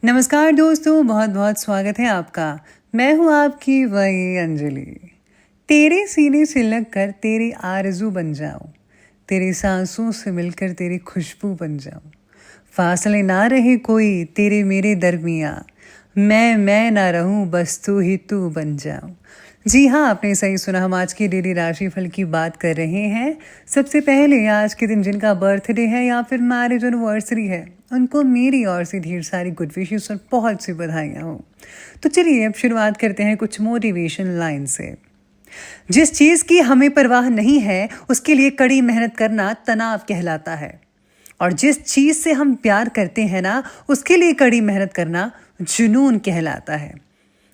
नमस्कार दोस्तों, बहुत बहुत स्वागत है आपका। मैं हूँ आपकी वही अंजलि। तेरे सीने से लग कर तेरी आरज़ू बन जाऊँ, तेरी सांसों से मिलकर तेरी खुशबू बन जाऊँ। फासले ना रहे कोई तेरे मेरे दरमियाँ, मैं ना रहूँ बस तू ही तू बन जाऊँ। जी हाँ, आपने सही सुना। हम आज की डेली राशिफल की बात कर रहे हैं। सबसे पहले आज के दिन जिनका बर्थडे है या फिर मैरिज एनिवर्सरी है, उनको मेरी ओर से ढेर सारी गुड विशेस और बहुत सी बधाइयाँ हो। तो चलिए अब शुरुआत करते हैं कुछ मोटिवेशन लाइन से। जिस चीज़ की हमें परवाह नहीं है, उसके लिए कड़ी मेहनत करना तनाव कहलाता है। और जिस चीज़ से हम प्यार करते हैं ना, उसके लिए कड़ी मेहनत करना जुनून कहलाता है।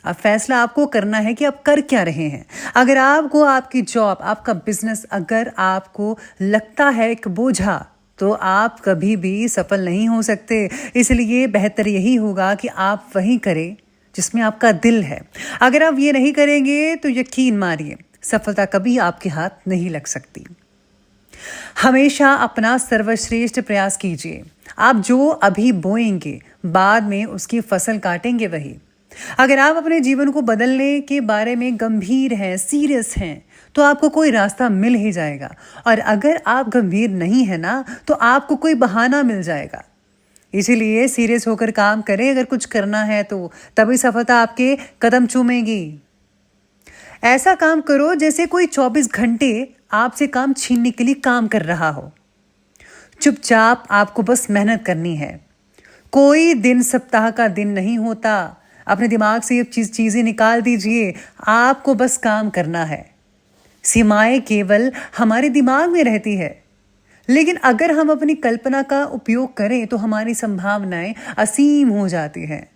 अब फैसला आपको करना है कि आप कर क्या रहे हैं। अगर आपको आपकी जॉब, आपका बिजनेस अगर आपको लगता है एक बोझा, तो आप कभी भी सफल नहीं हो सकते। इसलिए बेहतर यही होगा कि आप वही करें जिसमें आपका दिल है। अगर आप ये नहीं करेंगे तो यकीन मानिए सफलता कभी आपके हाथ नहीं लग सकती। हमेशा अपना सर्वश्रेष्ठ प्रयास कीजिए। आप जो अभी बोएंगे, बाद में उसकी फसल काटेंगे वही। अगर आप अपने जीवन को बदलने के बारे में गंभीर हैं, सीरियस हैं, तो आपको कोई रास्ता मिल ही जाएगा। और अगर आप गंभीर नहीं है ना, तो आपको कोई बहाना मिल जाएगा। इसीलिए सीरियस होकर काम करें। अगर कुछ करना है तो तभी सफलता आपके कदम चूमेगी। ऐसा काम करो जैसे कोई 24 घंटे आपसे काम छीनने के लिए काम कर रहा हो। चुपचाप आपको बस मेहनत करनी है। कोई दिन सप्ताह का दिन नहीं होता। अपने दिमाग से ये चीज़ें निकाल दीजिए। आपको बस काम करना है। सीमाएं केवल हमारे दिमाग में रहती है, लेकिन अगर हम अपनी कल्पना का उपयोग करें तो हमारी संभावनाएं असीम हो जाती हैं।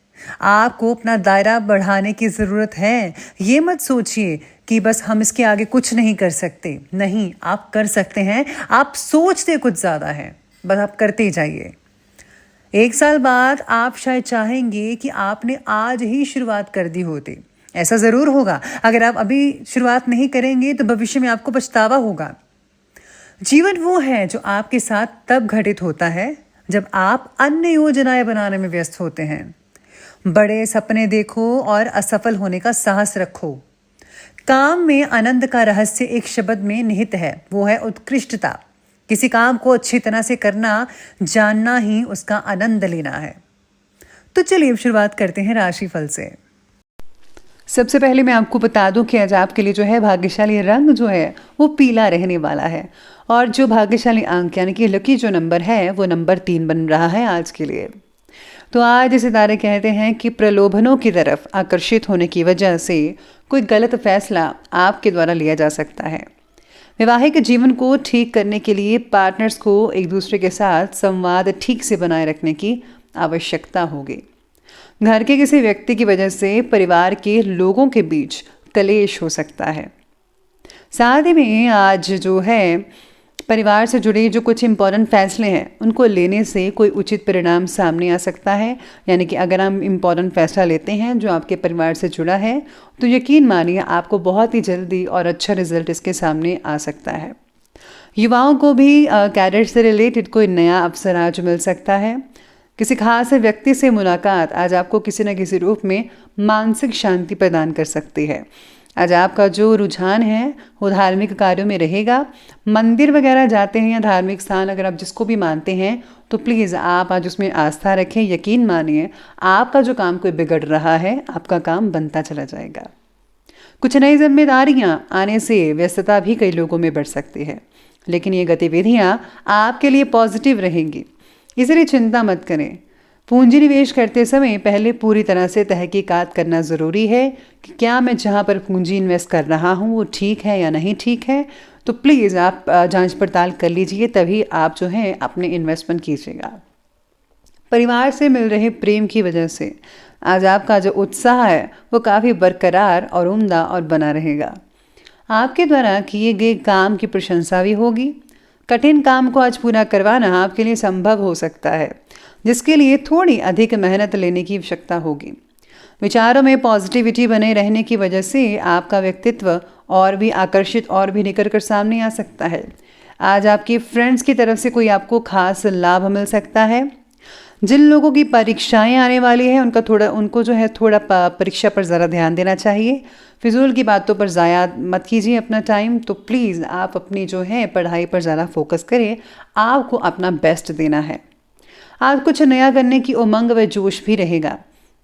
आपको अपना दायरा बढ़ाने की ज़रूरत है। ये मत सोचिए कि बस हम इसके आगे कुछ नहीं कर सकते। नहीं, आप कर सकते हैं। आप सोचते कुछ ज़्यादा हैं, बस आप करते जाइए। 1 साल बाद आप शायद चाहेंगे कि आपने आज ही शुरुआत कर दी होती। ऐसा ज़रूर होगा। अगर आप अभी शुरुआत नहीं करेंगे तो भविष्य में आपको पछतावा होगा। जीवन वो है जो आपके साथ तब घटित होता है जब आप अन्य योजनाएं बनाने में व्यस्त होते हैं। बड़े सपने देखो और असफल होने का साहस रखो। काम में आनंद का रहस्य एक शब्द में निहित है, वो है उत्कृष्टता। किसी काम को अच्छी तरह से करना, जानना ही उसका आनंद लेना है। तो चलिए अब शुरुआत करते हैं राशिफल से। सबसे पहले मैं आपको बता दूं कि आज आपके लिए जो है भाग्यशाली रंग जो है वो पीला रहने वाला है। और जो भाग्यशाली अंक यानी कि लकी जो नंबर है वो नंबर 3 बन रहा है आज के लिए। तो आज सितारे कहते हैं कि प्रलोभनों की तरफ आकर्षित होने की वजह से कोई गलत फैसला आपके द्वारा लिया जा सकता है। वैवाहिक जीवन को ठीक करने के लिए पार्टनर्स को एक दूसरे के साथ संवाद ठीक से बनाए रखने की आवश्यकता होगी। घर के किसी व्यक्ति की वजह से परिवार के लोगों के बीच कलेश हो सकता है। साथ ही में आज जो है परिवार से जुड़े जो कुछ इम्पोर्टेंट फैसले हैं उनको लेने से कोई उचित परिणाम सामने आ सकता है। यानी कि अगर हम इम्पोर्टेंट फैसला लेते हैं जो आपके परिवार से जुड़ा है तो यकीन मानिए आपको बहुत ही जल्दी और अच्छा रिजल्ट इसके सामने आ सकता है। युवाओं को भी कैरियर से रिलेटेड कोई नया अवसर आज मिल सकता है। किसी खास व्यक्ति से मुलाकात आज आपको किसी न किसी रूप में मानसिक शांति प्रदान कर सकती है। आज आपका जो रुझान है वो धार्मिक कार्यों में रहेगा। मंदिर वगैरह जाते हैं या धार्मिक स्थान अगर आप जिसको भी मानते हैं तो प्लीज़ आप आज उसमें आस्था रखें। यकीन मानिए आपका जो काम कोई बिगड़ रहा है आपका काम बनता चला जाएगा। कुछ नई जिम्मेदारियां आने से व्यस्तता भी कई लोगों में बढ़ सकती है, लेकिन ये गतिविधियां आपके लिए पॉजिटिव रहेंगी, इसलिए चिंता मत करें। पूंजी निवेश करते समय पहले पूरी तरह से तहकीकात करना ज़रूरी है कि क्या मैं जहां पर पूंजी इन्वेस्ट कर रहा हूं वो ठीक है या नहीं ठीक है। तो प्लीज़ आप जांच पड़ताल कर लीजिए, तभी आप जो है अपने इन्वेस्टमेंट कीजिएगा। परिवार से मिल रहे प्रेम की वजह से आज आपका जो उत्साह है वो काफ़ी बरकरार और उम्दा और बना रहेगा। आपके द्वारा किए गए काम की प्रशंसा भी होगी। कठिन काम को आज पूरा करवाना आपके लिए संभव हो सकता है, जिसके लिए थोड़ी अधिक मेहनत लेने की आवश्यकता होगी। विचारों में पॉजिटिविटी बने रहने की वजह से आपका व्यक्तित्व और भी आकर्षित और भी निखर कर सामने आ सकता है। आज आपके फ्रेंड्स की तरफ से कोई आपको खास लाभ मिल सकता है। जिन लोगों की परीक्षाएं आने वाली है उनको जो है थोड़ा परीक्षा पर ज़रा ध्यान देना चाहिए। फिजूल की बातों पर ज़ाया मत कीजिए अपना टाइम। तो प्लीज़ आप अपनी जो है पढ़ाई पर ज़्यादा फोकस करें, आपको अपना बेस्ट देना है। आज कुछ नया करने की उमंग व जोश भी रहेगा।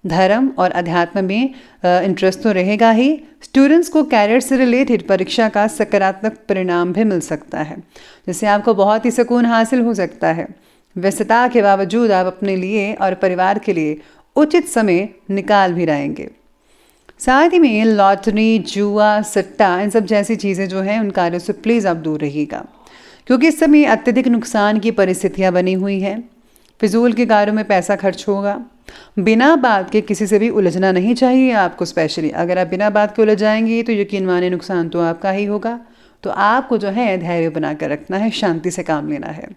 धर्म और अध्यात्म में इंटरेस्ट तो रहेगा ही। स्टूडेंट्स को कैरियर से रिलेटेड परीक्षा का सकारात्मक परिणाम भी मिल सकता है, जिससे आपको बहुत ही सुकून हासिल हो सकता है। व्यस्तता के बावजूद आप अपने लिए और परिवार के लिए उचित समय निकाल भी रहेंगे। साथ ही में लॉटरी, जुआ, सट्टा, इन सब जैसी चीज़ें जो हैं उन कार्यों से प्लीज़ आप दूर रहिएगा, क्योंकि इस समय अत्यधिक नुकसान की परिस्थितियाँ बनी हुई हैं। फिजूल के कार्यों में पैसा खर्च होगा। बिना बात के किसी से भी उलझना नहीं चाहिए आपको। स्पेशली अगर आप बिना बात के उलझ जाएंगे तो यकीन माने नुकसान तो आपका ही होगा। तो आपको जो है धैर्य बनाकर रखना है, शांति से काम लेना है।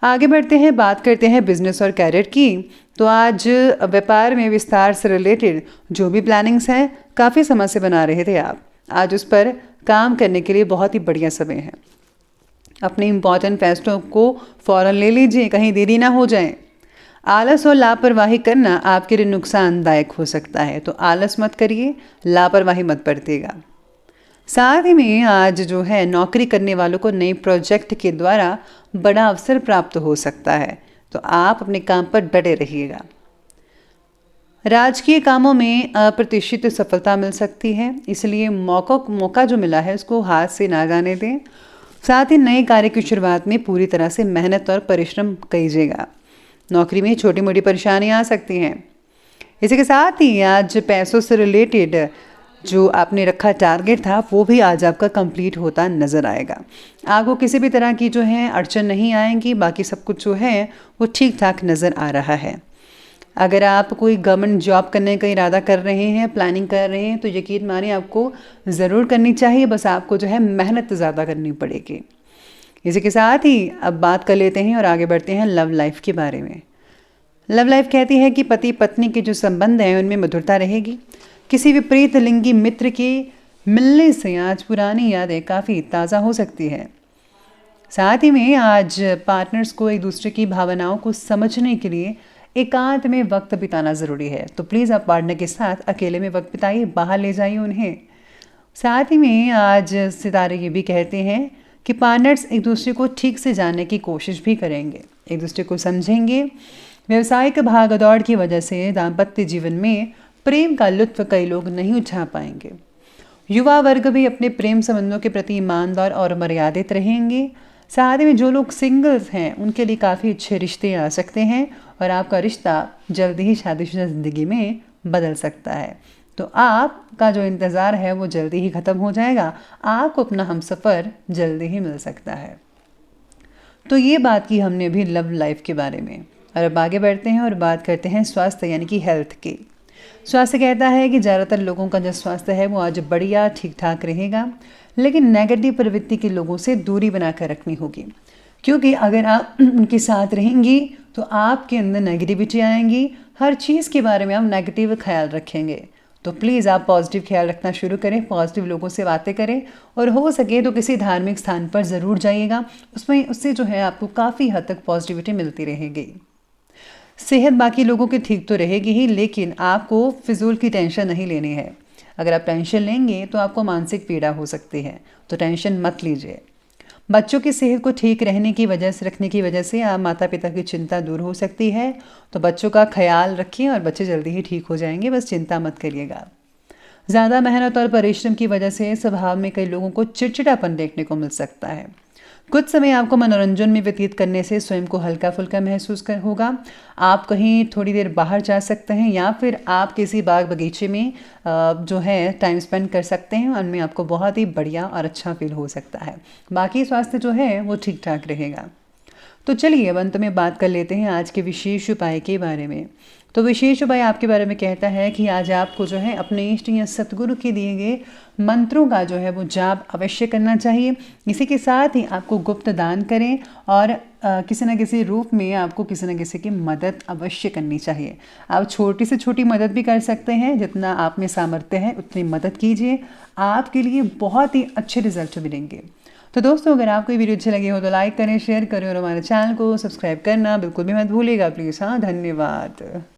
आगे बढ़ते हैं, बात करते हैं बिजनेस और कैरियर की। तो आज व्यापार में विस्तार से रिलेटेड जो भी प्लानिंग्स हैं, काफ़ी समय से बना रहे थे आप, आज उस पर काम करने के लिए बहुत ही बढ़िया समय है। अपने इम्पॉर्टेंट फैसलों को फ़ौरन ले लीजिए, कहीं देरी ना हो जाए। आलस और लापरवाही करना आपके लिए नुकसानदायक हो सकता है, तो आलस मत करिए, लापरवाही मत बरतिएगा। साथ ही में आज जो है नौकरी करने वालों को नए प्रोजेक्ट के द्वारा बड़ा अवसर प्राप्त हो सकता है, तो आप अपने काम पर डटे रहिएगा। राजकीय कामों में अप्रत्याशित सफलता मिल सकती है, इसलिए मौका जो मिला है उसको हाथ से ना जाने दें। साथ ही नए कार्य की शुरुआत में पूरी तरह से मेहनत और परिश्रम कीजिएगा। नौकरी में छोटी मोटी परेशानियां आ सकती हैं। इसी के साथ ही आज पैसों से रिलेटेड जो आपने रखा टारगेट था वो भी आज आपका कंप्लीट होता नज़र आएगा। आपको किसी भी तरह की जो है अड़चन नहीं आएंगी, बाकी सब कुछ जो है वो ठीक ठाक नज़र आ रहा है। अगर आप कोई गवर्नमेंट जॉब करने का इरादा कर रहे हैं, प्लानिंग कर रहे हैं, तो यकीन मानिए आपको ज़रूर करनी चाहिए, बस आपको जो है मेहनत ज़्यादा करनी पड़ेगी। इसी के साथ ही अब बात कर लेते हैं और आगे बढ़ते हैं लव लाइफ के बारे में। लव लाइफ कहती है कि पति पत्नी के जो संबंध हैं उनमें मधुरता रहेगी। किसी विपरीत लिंगी मित्र के मिलने से आज पुरानी यादें काफ़ी ताज़ा हो सकती है। साथ ही में आज पार्टनर्स को एक दूसरे की भावनाओं को समझने के लिए एकांत में वक्त बिताना ज़रूरी है, तो प्लीज़ आप पार्टनर के साथ अकेले में वक्त बिताइए, बाहर ले जाइए उन्हें। साथ ही में आज सितारे ये भी कहते हैं कि पार्टनर्स एक दूसरे को ठीक से जानने की कोशिश भी करेंगे, एक दूसरे को समझेंगे। व्यवसायिक भागदौड़ की वजह से दाम्पत्य जीवन में प्रेम का लुत्फ कई लोग नहीं उठा पाएंगे। युवा वर्ग भी अपने प्रेम संबंधों के प्रति ईमानदार और मर्यादित रहेंगे। साथ ही में जो लोग सिंगल्स हैं उनके लिए काफ़ी अच्छे रिश्ते आ सकते हैं और आपका रिश्ता जल्दी ही शादीशुदा ज़िंदगी में बदल सकता है। तो आपका जो इंतज़ार है वो जल्दी ही ख़त्म हो जाएगा, आपको अपना हमसफ़र जल्दी ही मिल सकता है। तो ये बात की हमने अभी लव लाइफ के बारे में, और अब आगे बढ़ते हैं और बात करते हैं स्वास्थ्य यानी कि हेल्थ की। स्वास्थ्य कहता है कि ज़्यादातर लोगों का जो स्वास्थ्य है वो आज बढ़िया ठीक ठाक रहेगा, लेकिन नेगेटिव प्रवृत्ति के लोगों से दूरी बनाकर रखनी होगी, क्योंकि अगर आप उनके साथ रहेंगी तो आपके अंदर नेगेटिविटी आएंगी, हर चीज़ के बारे में आप नेगेटिव ख्याल रखेंगे। तो प्लीज़ आप पॉजिटिव ख्याल रखना शुरू करें, पॉजिटिव लोगों से बातें करें, और हो सके तो किसी धार्मिक स्थान पर ज़रूर जाइएगा, उससे जो है आपको काफ़ी हद तक पॉजिटिविटी मिलती रहेगी। सेहत बाकी लोगों की ठीक तो रहेगी ही, लेकिन आपको फिजूल की टेंशन नहीं लेनी है। अगर आप टेंशन लेंगे तो आपको मानसिक पीड़ा हो सकती है, तो टेंशन मत लीजिए। बच्चों की सेहत को ठीक रखने की वजह से आप माता पिता की चिंता दूर हो सकती है, तो बच्चों का ख्याल रखिए और बच्चे जल्दी ही ठीक हो जाएंगे, बस चिंता मत करिएगा। ज़्यादा मेहनत और परिश्रम की वजह से स्वभाव में कई लोगों को चिड़चिड़ापन देखने को मिल सकता है। कुछ समय आपको मनोरंजन में व्यतीत करने से स्वयं को हल्का फुल्का महसूस होगा। आप कहीं थोड़ी देर बाहर जा सकते हैं, या फिर आप किसी बाग बगीचे में जो है टाइम स्पेंड कर सकते हैं, उनमें आपको बहुत ही बढ़िया और अच्छा फील हो सकता है। बाकी स्वास्थ्य जो है वो ठीक ठाक रहेगा। तो चलिए अब अंत में बात कर लेते हैं आज के विशेष उपाय के बारे में। तो विशेष उपाय आपके बारे में कहता है कि आज आपको जो है अपने इष्ट या सतगुरु के दिए गए मंत्रों का जो है वो जाप अवश्य करना चाहिए। इसी के साथ ही आपको गुप्त दान करें, और किसी न किसी रूप में आपको किसी न किसी की मदद अवश्य करनी चाहिए। आप छोटी से छोटी मदद भी कर सकते हैं, जितना आप में सामर्थ्य है उतनी मदद कीजिए, आपके लिए बहुत ही अच्छे रिजल्ट मिलेंगे। तो दोस्तों, अगर आपको ये वीडियो अच्छी लगी हो तो लाइक करें, शेयर करें और हमारे चैनल को सब्सक्राइब करना बिल्कुल भी मत भूलिएगा प्लीज़। हाँ, धन्यवाद।